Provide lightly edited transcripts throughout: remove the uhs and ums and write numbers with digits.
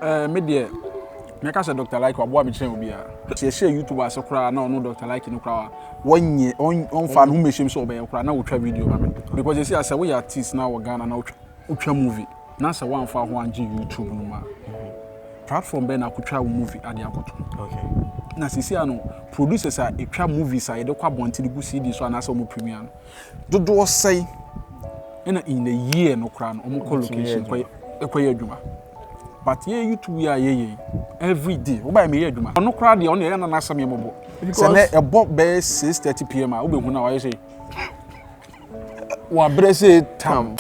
Media. Me ka say Dr. Likee abo me chen obi a. Se share YouTube as kra na ono Dr. Likee no kra wonye on fan hu mehim so obey kra na wo twa video ma me. Because you see as we artist na wo Ghana na wo twa movie. Na say wan fa ho anje YouTube no ma. Platform be na kutwa movie ade akoto. Okay. Na sisi ano producers a etwa movies a ye de kwa bonti de gu CD so na say mo premiere no. Dodo say in a year no kra no omo location koye adwuma. But yeah, YouTube yeah every day. Wo buy me here adwuma. Ono kra de ono ye na nasam ye mobo. Say na e bob be 6:30 PM a wo be hu na wa say wa brese tam.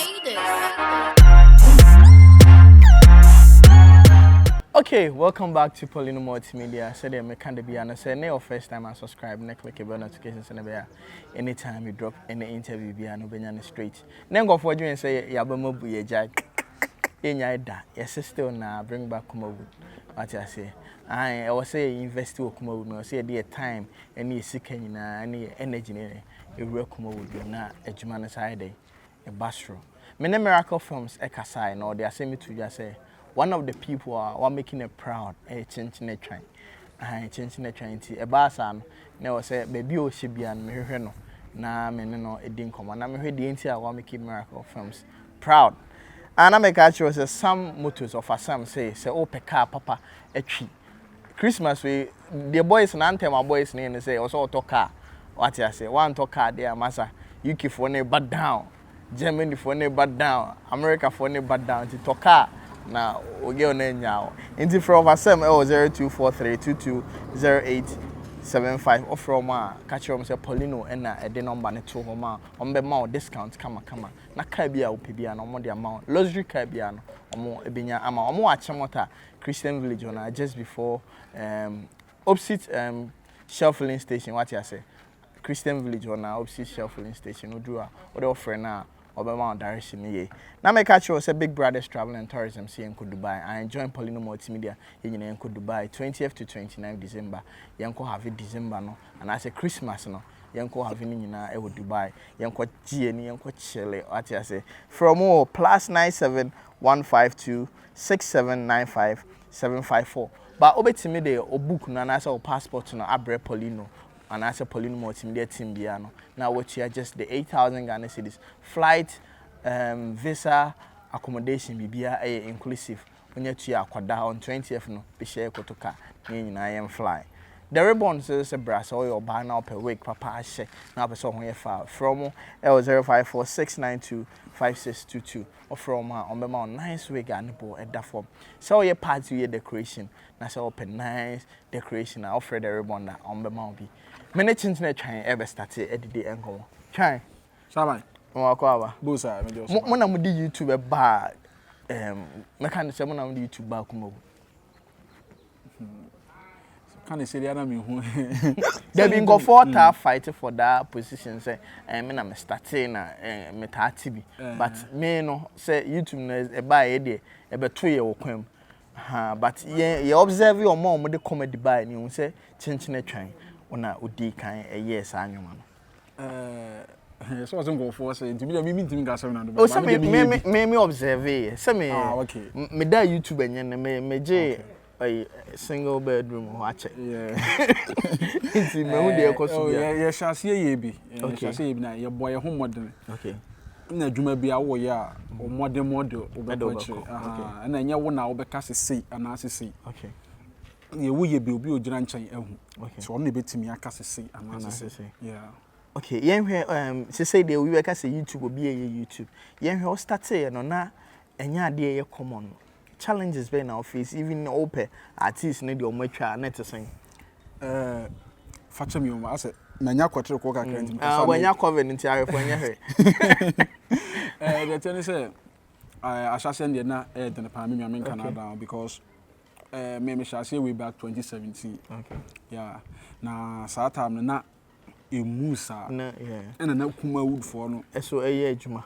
Okay, welcome back to Poleeno Multimedia. Say them can be and say your first time and subscribe, click the bell notifications and be anytime you drop any interview be no be straight. Then go for you and say ya be mo bu ye jai. Enya da, yes still na bring back Kumawood. What I say? I was say invest in Kumawood. No say there time any Kyinkyinaa any energy e work Kumawood na adwuma na side e bastro. Me miracle films ekasai no they say me to just say one of the people are making it proud. Kyinkyinaa Twan. Kyinkyinaa Twan ti e ba sa no na we say baby o hye me hwehwe no na me no e din komo na me hwe de nti a making miracle films proud. And I make actually say some motors of some say oh car papa etwi Christmas we the boys and anthem my boys name say also to car what I say one to car there massa UK for ne bad down Germany for ne bad down America for ne bad down to car na oge on enya into from asem 0243220875 or from catch them say Poleeno and the number ne to homa on be ma discount kama na ka bia opibia na omo de amount luxury ka bia no omo ebenya ama omo achemota Christian Village on just before opposite Shell filling station what you say Christian Village on opposite Shell filling station odua o de offer na obema direction ye na me catch you say Big Brothers Travel and Tourism see in Dubai. I enjoy Poleeno Multimedia in Dubai 20th to 29th December yenko have December no and I say Christmas no yenko have ni nyina e wo Dubai yenko gie ni yenko chile what I say from +97 152 6795 754 but obetimi de book no na say passport no abre Poleeno and I say Poleeno Multimedia team biano. Now what you are just the 8,000 Ghana cedis. Flight, visa, accommodation bibia inclusive. When you are kwada on 20th no be share kotoka ni I am fly. The ribbon says a brass or your bar now per week papa share now person when you file from L0546925622 or from on the mount nice week and bo at that form. So your party your decoration. Na say open nice decoration I offer the ribbon that on the mount be. Many Kyinkyinaa Twan ever started at the day enko. Twan. Saban. Mo akwa Busa me just. Mo na mo di YouTube ba me kan say mo na mo di YouTube ba kuma. Can say there na me hu. There been go for fighting for that position say me na me starting na me 30 bi. But me no say YouTube na e ba e dey e be to ye wo kwam. But ye observe your mom with the comedy by and you say Kyinkyinaa Twan una udi kan yes anwoma no so wasn't go for say to me mean gas na do oh say me observe say me okay me da YouTube enye na me je single bedroom ho ache yeah nti me hu de ekoso bia ye shase ye bi shase ye bi na ye boy ho modern okay na adwuma bia wo ye a modern obekwachi na enye wo na obeka sesei ana sesei okay ye wo ye bi obi ogyina nkyɛn ehu so on na betimi aka sesei ana sesei yeah okay yen hwe sesei de we ka say YouTube obi ye YouTube yen hwe o start no na enya ade ye common challenges be na face even open artists ne de o matwa na tesen facha mi o ma ase na nya kwatere ko kakra nti when nya cover nti arefo nya hwe the thing is I assassin the na the pa me in Canada because me shall say way back 2017 okay yeah na saa time na emusa na yeah and na Kumawood for no so eye adwuma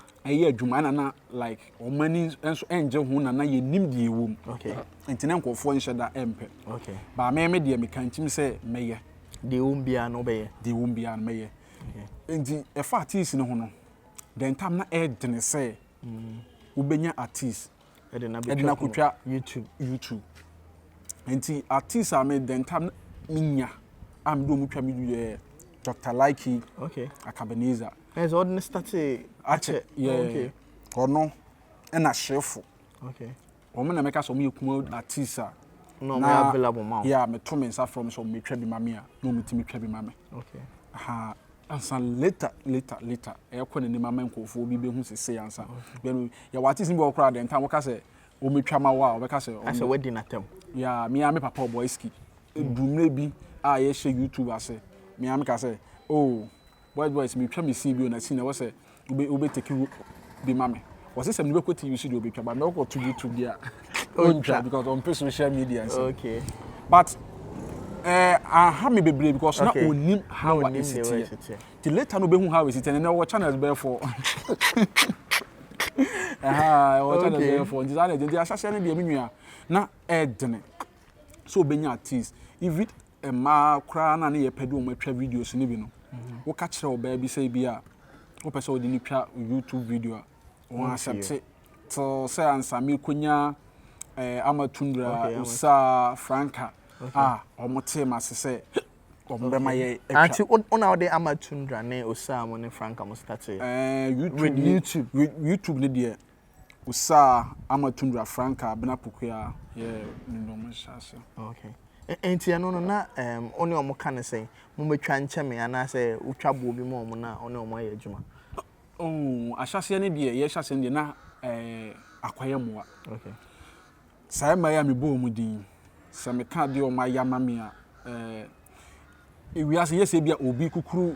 na like o mani enso enje hu na ye nim de ewum okay enti na nkofo nhyɛ da empe okay ba me de me kantim say meye de wum bia no be de wum bia no meye enti e fa artist no ho no then time na e de ne say ubenya artist Edina kutwa YouTube. Enti artist I made then time minya. I'm doing mutwa me Dr. Likee. Okay. Akabeneza. As ordinary started. Okay. Or no. And a chef. Okay. Woman make us me come artist. No, me available now. Yeah, me 2 months from so me trebi mamia. No me timi trebi mame. Okay. Aha. Ansa later. E ko ne mama nkofo bi be hu sese ansa. Then ya artist ni be okra den time waka say o me twa ma wa o be ka say as a wedding atem. Yeah, me am papa boy ski. Dumre bi a ye share YouTube ase. Me am ka say, "Oh, boys me twa me see bi na see na we say ube take bi mame." Was this some local TV studio be twa ba me go to YouTube there. Because on social media. Okay. But I have me be brave because now onim how is it. The later no be hu how is it and now what channels be for. What channels be for. This are the assassin dey me nua. Na edene. So benya artist. If it ma kra na ne ye pede o matwa videos ni bi no. Wo ka kire o ba bi say bi a. Wo pese o di ni twa YouTube video a. Won accept. So say answer me konya Amatundra usa Franca omote masese ombema ye anti ona de Amatundra ne usa mo ne Franca mo start YouTube ne de usa Amatundra Franca bena pokuya ye no mo shase. Okay. Enti ano no na oni omo ka ne say mo metwa nche me ana say utwa bo bi mo na oni omo ye adwuma. Oh ashase ne de ye shase ne na akwaye moa. Okay. Sai Miami bo mu din se me ka de o ma yama me a ewiase yese bia obi kukuru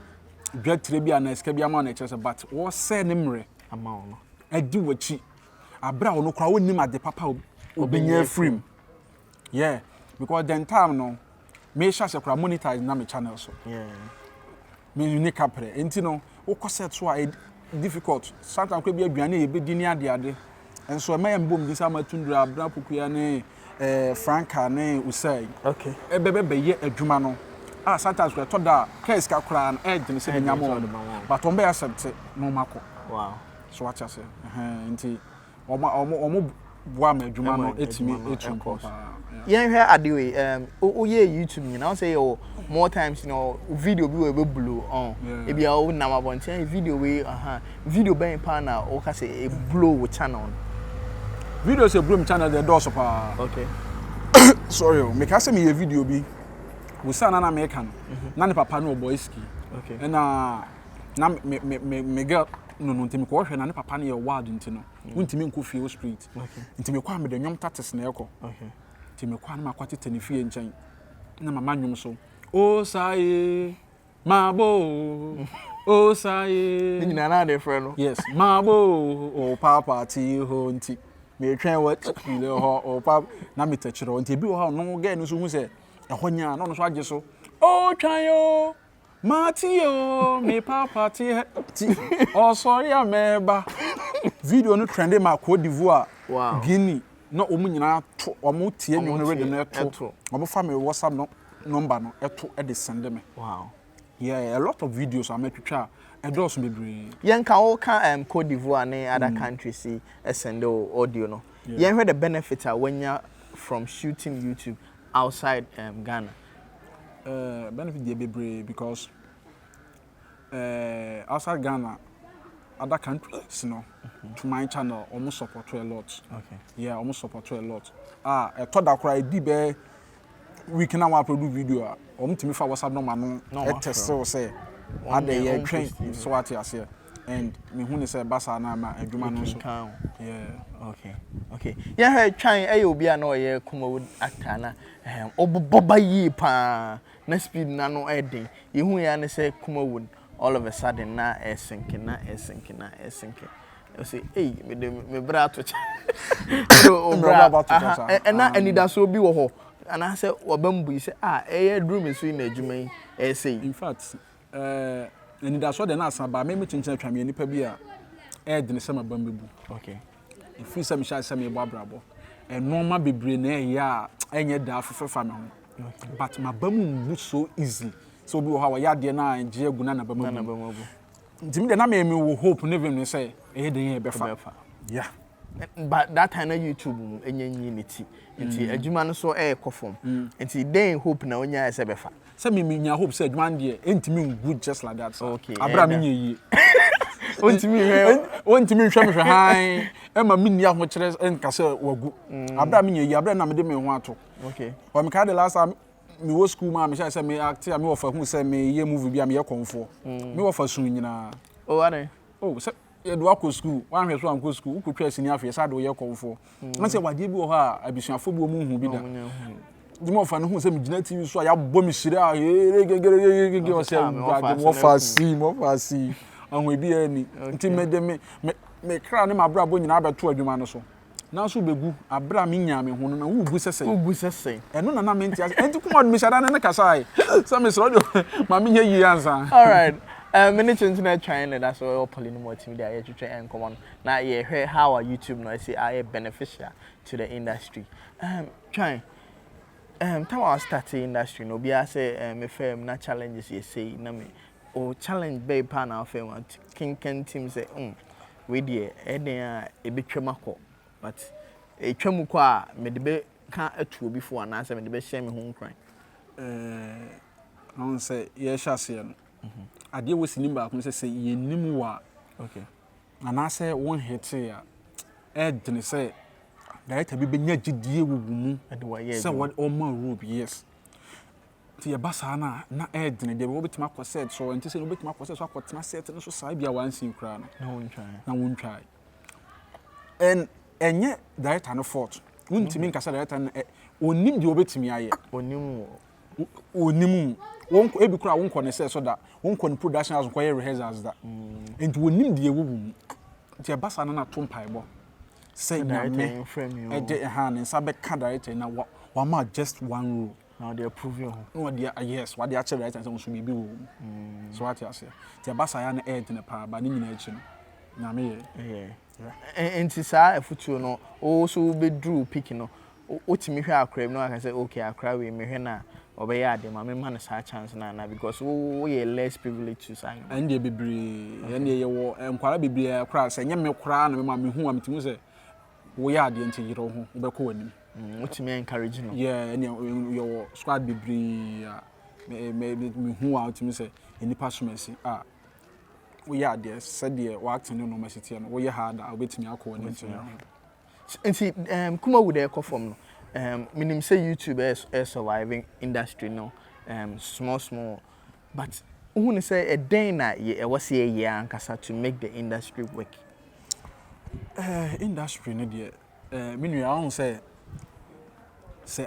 dwatire bia na eska bia ma na chese but wo se ne mre ama ono adi wachi abra ono kra wonim ade papa obenya frame yeah because then time no me sha se kra monetize na me channel so me unique apre enti no wo koset so a difficult sometimes kwa bia aduane e be di ni ade and so my mbom this Amatundra abra pokuya ne Franca ne usai. Okay. Ebebe ye adwuma no. Sometimes we thought that case ka kra na edge ne se nyamo. But on be accept no mako. Wow. So what you say? Nti omo boa ma adwuma no etimi etum. Yen hwe adewe oye YouTube ni na say more times video bi we blow on e bia o na mabonten video we video ben pa na o ka say e blow with channel. Video say blow channel the door so pa. Okay. Sorry, me ka say me video bi. We say na me ka no. Na ne papa no boy ski. Okay. And na me girl no ntimi ko hwe na ne papa no ye wild ntino. Untimi nko fie street. Okay. Ntimi kwa me de nyom tates na eko. Okay. Ntimi kwa na makwate tenifie nchen. Na mama nyom so. O sai mabo. O sai. Ni na de friend no. Yes, mabo o papa ti ho nti. Me twen what ile ho o papa na me techiro nti bi wo ha no ga no so hu se ehonya no so age so. O twan yo. Matio, me papa ti oh sorry ameba video no trending ma Cote d'Ivoire Guinea no omu nyina to omu tie nyu no ready no eto omu fa me WhatsApp no number no eto e de send me. Wow. Yeah, a lot of videos I metwa e do so bebre. Yen ka o ka Cote d'Ivoire and other countries see send audio no. Yen heard the benefit when you from shooting YouTube outside Ghana. Benefit dey bebre because outside Ghana other countries to my channel almost support a lot. Okay. Yeah, almost support a lot. I thought that cry di be we can now produce video to me for WhatsApp no test so say ade train so what you say and me hu say basa na ma adwuma no so. Yeah. Okay. Yeah, her trying obi na oye Kumawood actor na oboba yi pa na speed na no edin. You hu ya ne say Kumawood all of a sudden na sinking. You say, hey, me bra to and na any that so be wo ho. And I say obambu you say room is in adwuma yi say. In fact, and that's what the na san ba me chinchina twa me nipa bi a edin say mabambu. Okay. If you say me sha say me boabrabo. And normal bebre na ya enye da afefa me ho. But mabamu move so easy. So be how ya de na nje aguna na bamu. Ntimi de na me wo hope ne vim ne say e de yen befa. Yeah. but that time na YouTube enye nti nti adwuma no so kofom nti then hope na onya ese befa say me nya hope say adwuma de entimi good just like that okay abra me nya yi ontimi hwe me hwe han e ma me ni aho kire enka say wagu abra me nya yi abra na me de me ho ato okay o me ka the last time me wo school ma me say me act me ofa hu say me ye movie bia me ye konfo me ofa sun nyina oh ane oh say do akọ school wan hwe so anko school ukotwa sini afi sa do ye konfo na say wade bi o ha abisuafo bi o mu hu bi da di mo fa no hu say me gina TV so ya bo mi shire a gege o say mo fa si ahun ebi ani nti me de me kra ne ma bra bo nyina abeto adwuma no so na so begu abra me nya me ho no na wu gu sese eno na me nti enti kuma me shada ne kasai so me so do ma me nya yi ansa all right Multimedia Twan that's all Poleeno Multimedia here to try and come on now you hear how our YouTube now say are beneficial to the industry Twan time I start the industry no be I say me firm na challenges you say na me o challenge be pa na firm want Kyinkyinaa team say we there e den e betwam akọ but e twam kọ a me de be ka atuo before na say me de be share me ho nkran I say ye hyase no ade wo sini ba ko say ye nim wa okay na say won hit ya dene say director bi benya gidie wo mu say what all man rope yes ti ye basa na dene de wo betima ko set so enti say no betima ko set so akotena set no so sai bia wan sin kra na won try and enye director no fault wontimi nkasa director na onim de wo betimi aye onim won ko ebi kura won ko ne say so da won ko ne production house ko ye rehearsals da enti wonim de wo mu ti e basa na to mpaebo say nyame e de ha ne nsa be ka director na wa ma just one rule now they approve you no they yes what they actually director say so bibi wo so what you say ti e basa ya na e de ne pa ba ne nyina echi no nyame ye enti sa efutuo no o so be drew pick no otimi hwe akra no aka say okay akra we me hwe na obey ade ma me man sa chance na because we less privileged to sign and dey bebre and dey wo enkwara bebre akra say nyame kra na me ma me hu amtimu say wo ya ade nti yiro ho wo be ko wanim otimi encourage no yeah and your squad bebre me hu amtimu say enipa somasi wo ya ade say dey wo act no no masiti no wo ya hard a obetimi akọ wanim nti kuma wo dey ko form no minim say YouTube is surviving industry no small but who say a day na e was a year ankasa to make the industry work industry no dey minu ya won say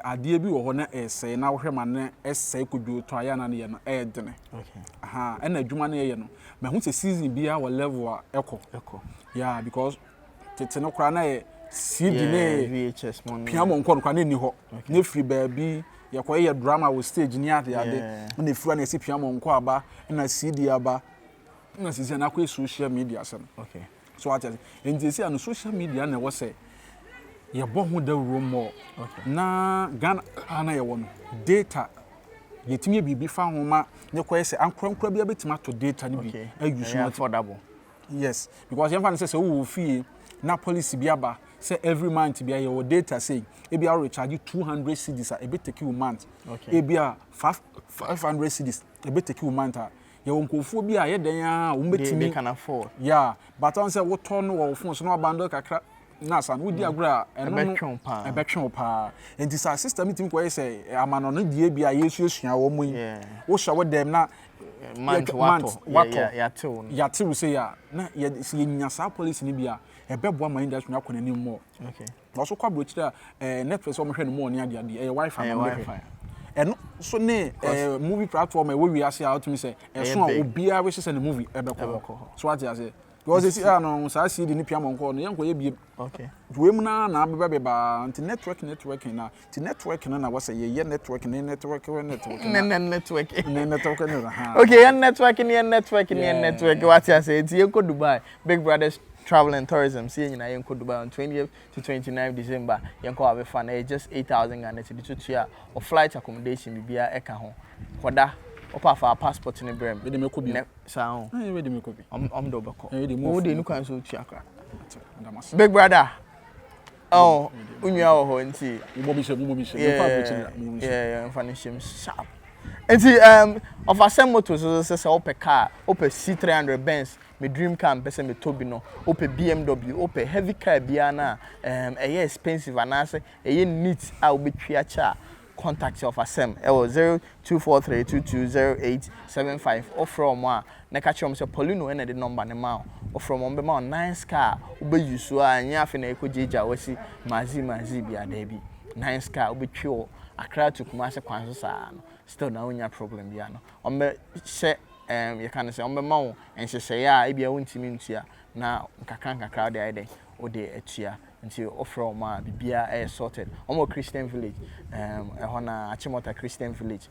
ade bi wo ho na say na wo hwe ma na say kodwo to aya na ne ye no dene okay aha na adwuma na ye no me hu say season bia wa level a eko yeah because tete no kra na ye CD ne VHS mon piano nko kwa ni ho ne free baabi ye drama wo stage ni ade na free na si piano nko aba na CD aba na sisi na kwa social media sen okay so what and see on social media na wo say ye bo ho da room okay na Ghana na ye wono data yetimi bibi fa homa ne kwa say ankronkra bia betima to data ni bi use not affordable yes because you say wo fee na policy bi aba say every month be your data say e be recharge 200 cedis a be take you month okay e be 500 cedis e be take you month ye wonkofo bi a ye den a wo betimi they can afford yeah but on say wo turn wo phone so no bundle kakra na san wo di agura e be twon pa enti sa system meeting ko say amano no die bi a yesu esua wo mu wo hwa wo dem na month ya till say ya na ye nya sa policy ni bi a ebebo ama industry na kona ni mo okay also kwa brochira Netflix o mo hwe no mo ni ade wifi eno so ne movie platform e we wi ase out me say so obia we se ne movie ebeko so what you say because you see no sa CD ni piamo nko no yenko ye biem okay we mu na beba anti network na ti network na was say ye network na okay network what you say ti yenko Dubai Big Brothers Travel and Tourism see you yenko Dubai on 20th to 29th December yenko have fun just 8,000 Ghana cedi to ya or flight accommodation bibia eka ho koda opa for passport ni brem we dey make obi sa we dey make obi do beko we dey move dey nu kan so tu akra Damas Big Brother Oh, unya wo ho nti. Mo bi she. Yeah, information sharp. Nti of asem motos so say ope car, ope C300 Benz, me dream car pese me tobi no, ope BMW, ope heavy car bia na eye expensive anase eye neat a obetwa cha contact of asem e wo 0243220875 or from a na ka chom say Poleeno na the number ne ma o from on be ma nice car obe use a nya afi na ekojeja wasi mazi bia da bi nice car obetwa Accra to Kumasi kwanso sa no still na onya problem bia no ombe she you can say ombe ma wo enhyehyɛ ya e bia wontimi ntua na nkakra de aide o de atua nti offer ma bibia sorted omo Christian village ehona Achimota Christian village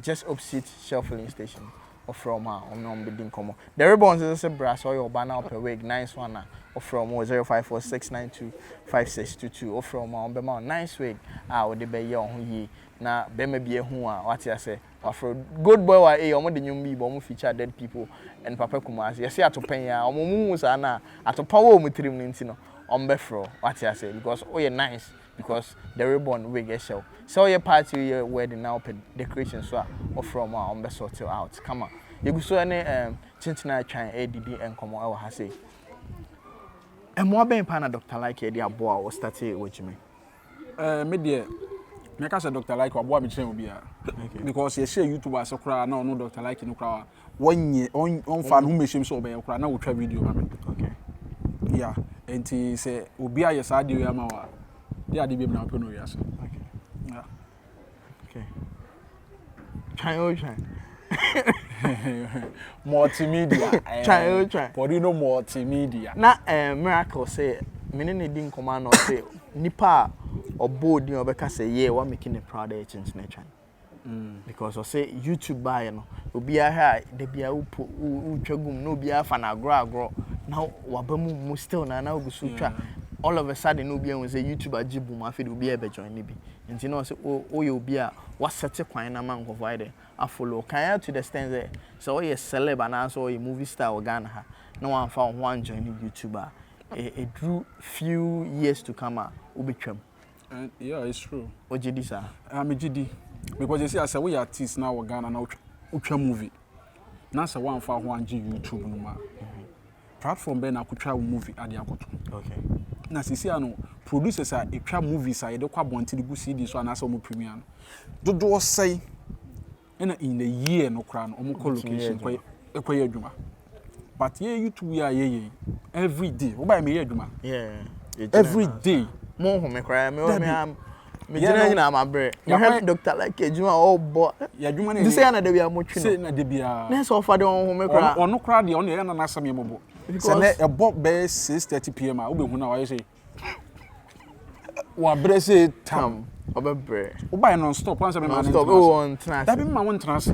just opposite Shell filling station offer ma omno be din komo the ribbons is a brass oil banner up a wig nice one na offer ma 0546925622 offer ma ombe ma nice wig o de be ye ho yi na be ma bia hu a what you say offer good boy wa omo de nyum bi bo omo feature dead people and papa Kumasi you see atopan ya omo mu sa na atopan wo mutrim ni nti no ombe fro what you say because oh you nice because the ribbon wig show so your party your wedding now open decoration so offer ma ombe sort it out come on you go so any Kyinkyinaa Twan ADD enkomo e wa ha say mo ben pa na Dr. Likee dey aboa o start with me me dey me ka say Dr. Likee aboa me kyerɛ obi a because ye share YouTube as okra na ono Dr. Likee no kra wonye on fa no mehim so obey okra na wo twa video ma me okay yeah enti say obi a ye sa de we ama wa dey ade bi na open no ya so okay yeah okay Twan Multimedia Twan Poleeno Multimedia na miracle say me ne di nkoma no say nipa obo di obeka say yeah we making a proud of Kyinkyinaa Twan because I say YouTube buy no obi a ha de bia u twagum no obi a fa na agro na wabamu mu still na ogusu twa all of a sudden no obi a say YouTube agibu ma fe de obi a be join ni bi nti no say o ye obi a wasete kwan na man provide a follow kan to the extent that so you celeb and so you movie star Ghana ha no one found one join YouTuber it drew few years to come ubitwam and yeah it's true ojidi sir I'm a GD because you see as we artists now Ghana now utwa movie na say one fa one YouTube no ma platform be na kutwa movie ade akoto okay na sisi ano producers are etwa movies are de kwa bonti de gu CD so na say mo premiere no dodo say in a year no kra no omo location ekoye adwuma but ye YouTube ya ye every day wo buy me ye adwuma yeah every day mo ho me kra me nyina ma bre me help Dr. Likee adwuma o bo ya adwuma na de say na de bia mo twi no say na de bia na so fa de ho me kra ono kra de ono ye na nasam ye mobo say na e bo be 6:30 pm a wo be hu na wa ye say wa bre say tam obebre wo buy non stop once me man stop o on trans that be ma won trans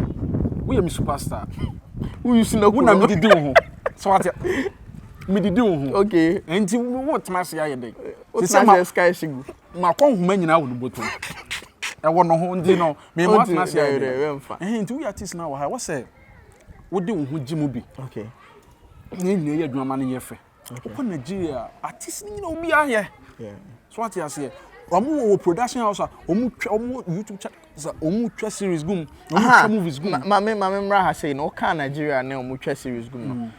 we am superstar who you see na wo na me didi wo so what me didi wo okay enti wo trans ya ye dey say ma sky shigu ma kon huma nyina wo boto e wo no ho ndi no me mo trans ya ye dey enti we artist na wa ha what say wo de wo ho gimu bi okay ni ye adwuma ma ne ye fe ko Nigeria artist ni na obi aye yeah so what you say omo production house omo YouTube channel omo twa series gum omo twa movies gum ma mra ha say no ka Nigeria na omo twa series gum no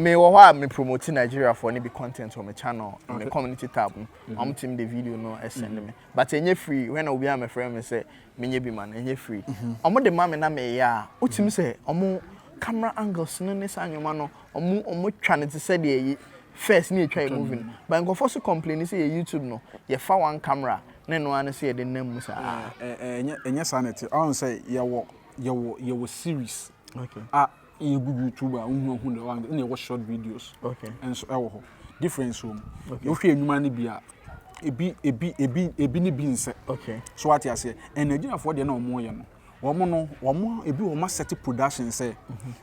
me wo ha me promote Nigeria for any be content on my channel in the community tab I'm team the video no send me but enye free when obi am friend me say menye bi man enye free omo de ma me na me ya otim say omo camera angles no ne sanyoma no omo twa ne te say de first need try moving but go for so complain say YouTube no you fa one camera na no an say the name musa enye sanity I say ye wo series okay you go YouTuber hu the one na you short videos okay and so wo difference room you hwe enuma ne bia ebi ni bi nse okay so what you say and Nigeria for there na omo ye no omo ebi wo ma set production say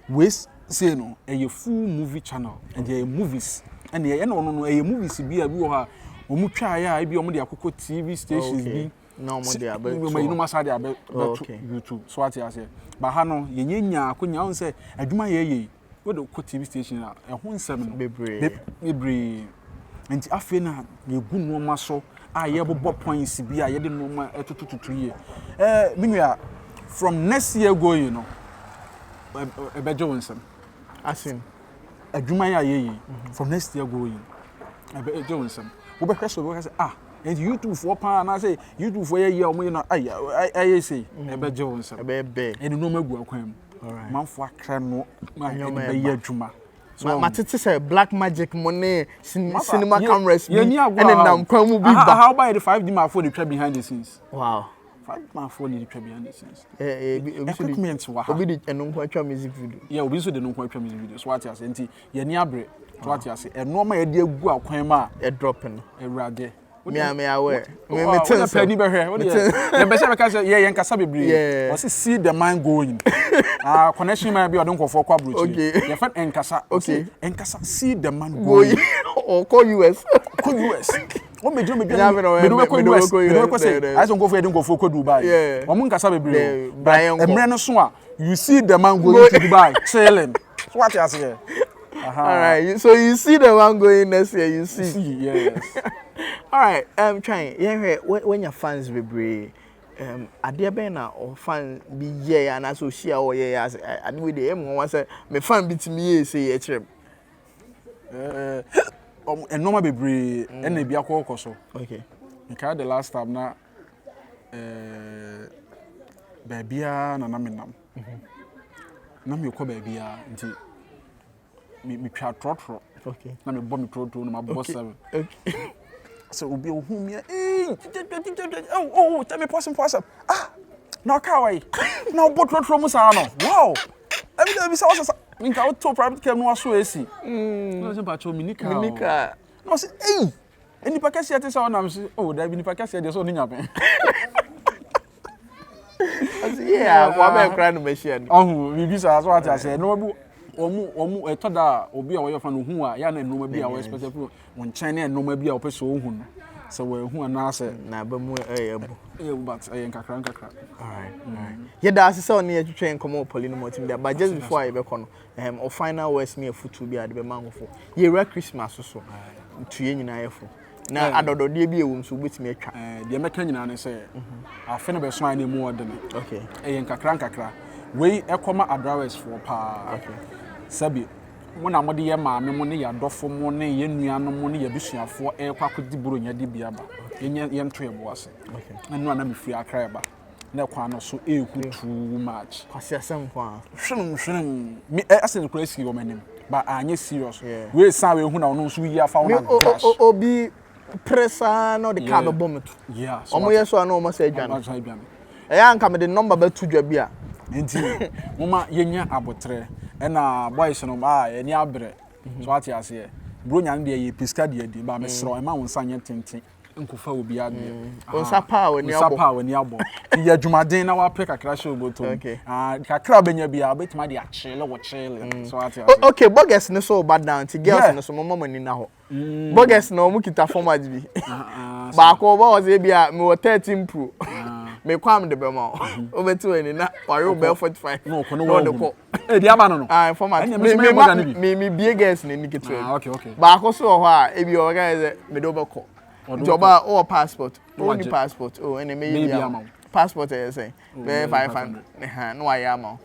we say no a full movie channel and there movies and there no a movies bi wo ha omu twa ya e bi omu de akoko TV stations bi no mo de abe you know masa de abe YouTube so what you say ba ha no ye nyanya akonya on say adwuma ye we de ko TV station a ho nsem no bebre nti afi na ye gu no ma so a ye bobo points bi a ye de no ma etututu ye minua from next year going you know ebejo wonsam asin adwuma ya ye from next year going ebejo wonsam wo be hweso wo ka say and YouTube for pa na say YouTube for ye o mo na ay say ebejo wonsam ebe eni no magu akwan alright manfo akra no ma ye adwuma so matete say black magic money cinema cameras and nam kwan mu bi ba how about the 5D my phone try behind the scenes wow 5D my phone try behind the scenes equipment wa obi di eno nkwa twa music video yeah obi so de no nkwa twa music video so what you say nti ye ni abre so what you say eno ma ye de agu akwan ma e drop no ewrade me aware me tell penny be here what you be say me ka say ye nkasa bebre o see the man going connection man be odon kofo kwa brochi ye fa nkasa okay nkasa see the man going or call US o me do ko say I so go for edin kofo ko Dubai o mun nkasa bebre emre no so a you see the man going to Dubai chilling so what you say all right so you see the man going next year you see yes all right trying yeah when your fans be ade be na o fan bi ye ya na so share o ye ya ade we dey em won say me fan bi timi ye say ye kire enoma bebre na bi akọ so okay nka the last time na baabia na menam na me ko baabia nti me twa trotro okay na me bo me trotro na ma bo 7 okay so obi ohun me tell me person na ka wai na bo trotro mu sa no wow every day be say wasa nka auto private cam no aso esi no say pacho minika no say eni pa kase ate sa na say da bi ni pa kase de so ni nyapen yeah wa be kra no machine bibi sa so ate say no bu omu etoda obi a wo yofa no hu a ya na enoma bi a wo expect won chan na enoma bi a wo pese wo hu no so we hu na say na ba mu but nkakra all right yeah da say on ye twetwe nkomo Poleeno Multimedia but just before I be kono o final words me afutu bi ade be manfo ye re Christmas so tuye nyina yefo na adodode bi ewum so betimi atwa de meka nyina ne say afa no be so an emu ode ne okay nkakra we ekoma adrawes for pa okay sabi mo na mo de ye maame mo ne ya dofo mo ne ye nuano mo ne ya bisuafo ekwakodi buro nya de bia ba ye nto ye boase okay anu na me free akra ba na kwa no so eku too much kwase asem kwa hwenen me asen kura si wo manim ba anye serious we san we hu na no so yi afa wo na obi pressa no de ka be bomito yeah omo yeso ana omo sa adwane eya nka me de number ba tu dwa bia enti moma yenya abotre na boys no ye ni abre so ati ase bro nya de ye piska de adi ba me sro e ma won sanye tenten nkofa obi ade onsa pa wani abo ye adwumaden na wa pre kakra hye oboto kakra benya bia obetima de achele wo chele so ati ase okay bogus ne so bad down ti girls ne so mama ni na ho bogus na omu kita format bi ba ko ba was e bia me 13 pro me kwam de be ma obetu eni na ware be 45 no ko no de ko di aba no format me bie girls ne ni ketu okay ba ko so ho a e bi o ga ze me do be ko Joba or passport. Only passport. Oh, and maybe passport is say. Be 500. No I am.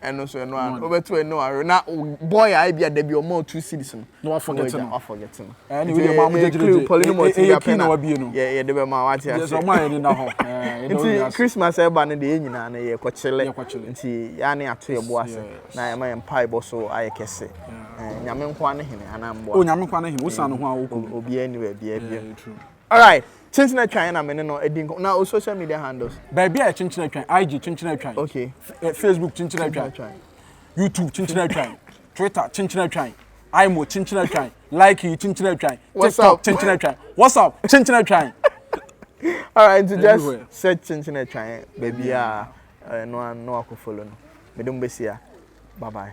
And also no over to no na boy I be there be more 2 citizens. No forget him. I forget him. Anyway, mama Poleeno Multimedia pen. Yeah, the be ma what here. Yes, o ma ni na ho. Nti Christmas e ba ne de nyina na ye kwachele. Nti ya ne ato ye bo ase. Na ye ma empai bo so aye kese. Nyame nkwa ne hene anambo. Oh, nyame nkwa ne hene. Wo san no ho a wo ko. Obi anywhere bia. All right. Kyinkyinaa Twan na me no edin na social media handles. Baby a Kyinkyinaa Twan, IG Kyinkyinaa Twan. Okay. Facebook Kyinkyinaa Twan. YouTube Kyinkyinaa Twan. Twitter Kyinkyinaa Twan. IMO Kyinkyinaa Twan. Likee Kyinkyinaa Twan. TikTok Kyinkyinaa Twan. What's up Kyinkyinaa Twan. All right, just search Kyinkyinaa Twan baby no akofolo no. Me dem besia. Bye bye.